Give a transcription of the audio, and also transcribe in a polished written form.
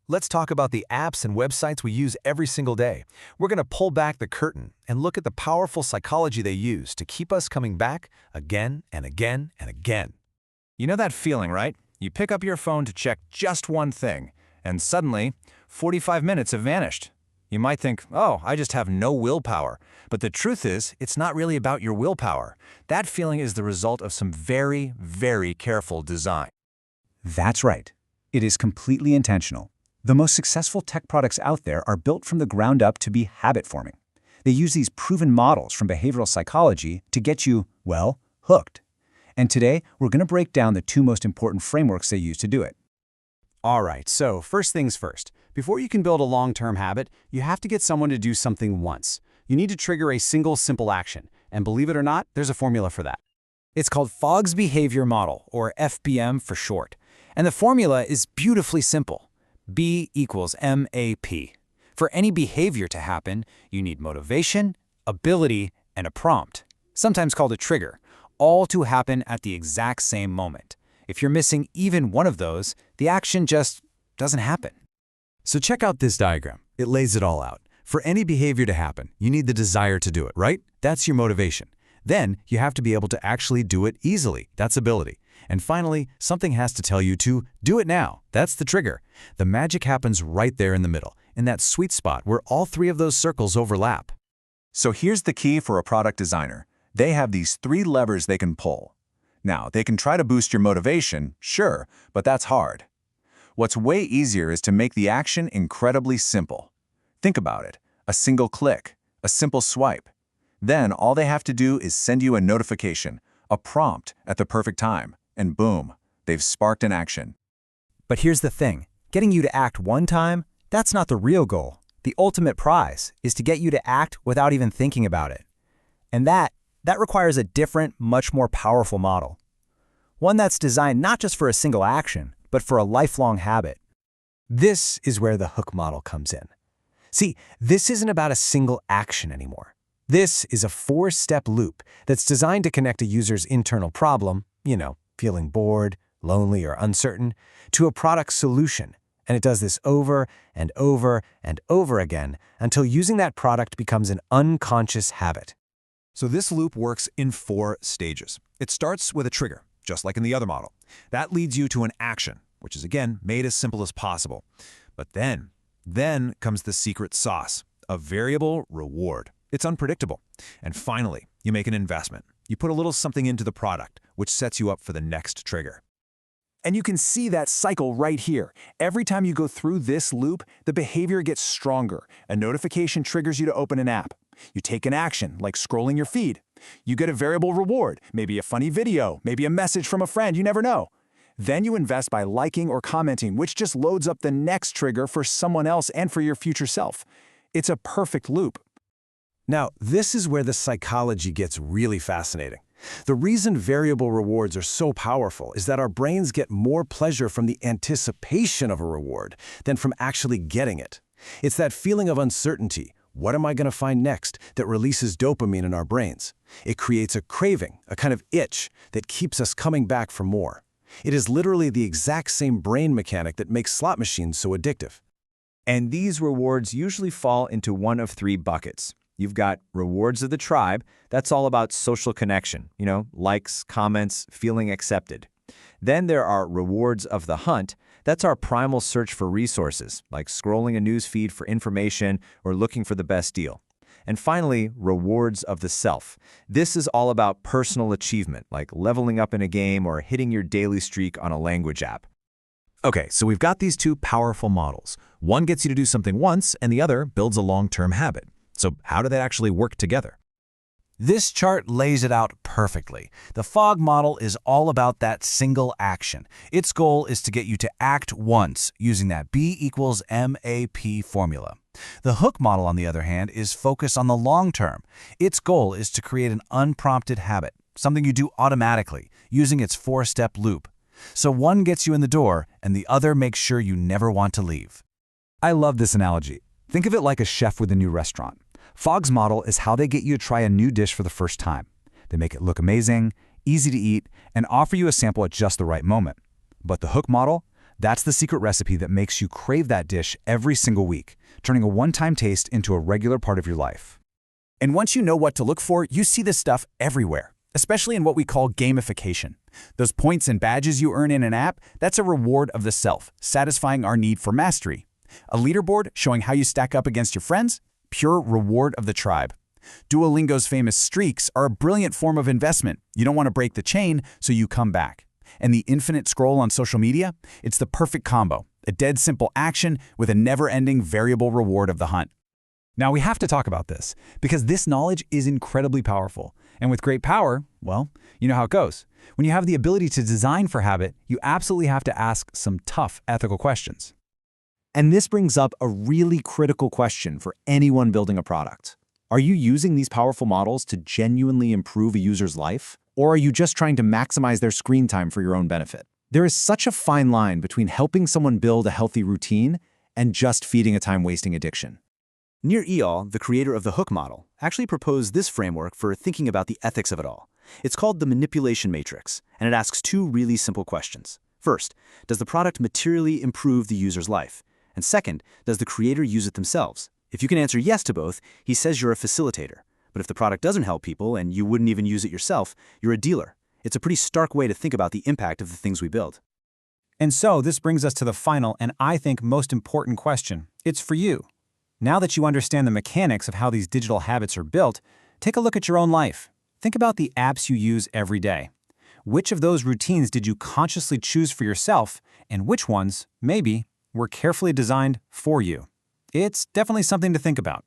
Let's talk about the apps and websites we use every single day. We're going to pull back the curtain and look at the powerful psychology they use to keep us coming back again and again and again. You know that feeling, right? You pick up your phone to check just one thing, and suddenly, 45 minutes have vanished. You might think, oh, I just have no willpower. But the truth is, it's not really about your willpower. That feeling is the result of some very, very careful design. That's right. It is completely intentional. The most successful tech products out there are built from the ground up to be habit-forming. They use these proven models from behavioral psychology to get you, well, hooked. And today, we're going to break down the two most important frameworks they use to do it. All right, so first things first. Before you can build a long-term habit, you have to get someone to do something once. You need to trigger a single simple action. And believe it or not, there's a formula for that. It's called Fogg's Behavior Model, or FBM for short. And the formula is beautifully simple. B equals MAP. For any behavior to happen, you need motivation, ability, and a prompt, sometimes called a trigger, all to happen at the exact same moment. If you're missing even one of those, the action just doesn't happen. So check out this diagram. It lays it all out. For any behavior to happen, you need the desire to do it, right? That's your motivation. Then you have to be able to actually do it easily. That's ability. And finally, something has to tell you to do it now. That's the trigger. The magic happens right there in the middle, in that sweet spot where all three of those circles overlap. So here's the key for a product designer. They have these three levers they can pull. Now, they can try to boost your motivation, sure, but that's hard. What's way easier is to make the action incredibly simple. Think about it. A single click, a simple swipe. Then all they have to do is send you a notification, a prompt at the perfect time, and boom, they've sparked an action. But here's the thing. Getting you to act one time, that's not the real goal. The ultimate prize is to get you to act without even thinking about it. And that requires a different, much more powerful model. One that's designed not just for a single action, but for a lifelong habit. This is where the hook model comes in. See, this isn't about a single action anymore. This is a four-step loop that's designed to connect a user's internal problem, feeling bored, lonely, or uncertain, to a product solution. And it does this over and over and over again until using that product becomes an unconscious habit. So this loop works in 4 stages. It starts with a trigger, just like in the other model. That leads you to an action, which is again made as simple as possible. But then comes the secret sauce, a variable reward. It's unpredictable. And finally, you make an investment. You put a little something into the product, which sets you up for the next trigger. And you can see that cycle right here. Every time you go through this loop, the behavior gets stronger. A notification triggers you to open an app. You take an action, like scrolling your feed. You get a variable reward, maybe a funny video, maybe a message from a friend, you never know. Then you invest by liking or commenting, which just loads up the next trigger for someone else and for your future self. It's a perfect loop. Now, this is where the psychology gets really fascinating. The reason variable rewards are so powerful is that our brains get more pleasure from the anticipation of a reward than from actually getting it. It's that feeling of uncertainty, what am I going to find next, that releases dopamine in our brains. It creates a craving, a kind of itch, that keeps us coming back for more. It is literally the exact same brain mechanic that makes slot machines so addictive. And these rewards usually fall into one of 3 buckets. You've got rewards of the tribe. That's all about social connection, likes, comments, feeling accepted. Then there are rewards of the hunt. That's our primal search for resources, like scrolling a news feed for information or looking for the best deal. And finally, rewards of the self. This is all about personal achievement, like leveling up in a game or hitting your daily streak on a language app. Okay, so we've got these two powerful models. One gets you to do something once, and the other builds a long-term habit. So how do they actually work together? This chart lays it out perfectly. The Fogg model is all about that single action. Its goal is to get you to act once using that B equals MAP formula. The Hook model, on the other hand, is focused on the long term. Its goal is to create an unprompted habit, something you do automatically, using its 4-step loop. So one gets you in the door, and the other makes sure you never want to leave. I love this analogy. Think of it like a chef with a new restaurant. Fogg's model is how they get you to try a new dish for the first time. They make it look amazing, easy to eat, and offer you a sample at just the right moment. But the Hook model, That's the secret recipe that makes you crave that dish every single week, turning a one-time taste into a regular part of your life. And once you know what to look for, you see this stuff everywhere, especially in what we call gamification. Those points and badges you earn in an app, that's a reward of the self, satisfying our need for mastery. A leaderboard showing how you stack up against your friends? Pure reward of the tribe. Duolingo's famous streaks are a brilliant form of investment. You don't want to break the chain, so you come back. And the infinite scroll on social media? It's the perfect combo. A dead simple action with a never-ending variable reward of the hunt. Now we have to talk about this, because this knowledge is incredibly powerful. And with great power, well, you know how it goes. When you have the ability to design for habit, you absolutely have to ask some tough ethical questions. And this brings up a really critical question for anyone building a product. Are you using these powerful models to genuinely improve a user's life? Or are you just trying to maximize their screen time for your own benefit? There is such a fine line between helping someone build a healthy routine and just feeding a time-wasting addiction. Nir Eyal, the creator of the Hook model, actually proposed this framework for thinking about the ethics of it all. It's called the manipulation matrix, and it asks two really simple questions. First, does the product materially improve the user's life? And second, does the creator use it themselves? If you can answer yes to both, he says you're a facilitator. But if the product doesn't help people and you wouldn't even use it yourself, you're a dealer. It's a pretty stark way to think about the impact of the things we build. And so this brings us to the final and I think most important question. It's for you. Now that you understand the mechanics of how these digital habits are built, take a look at your own life. Think about the apps you use every day. Which of those routines did you consciously choose for yourself, and which ones, maybe, were carefully designed for you? It's definitely something to think about.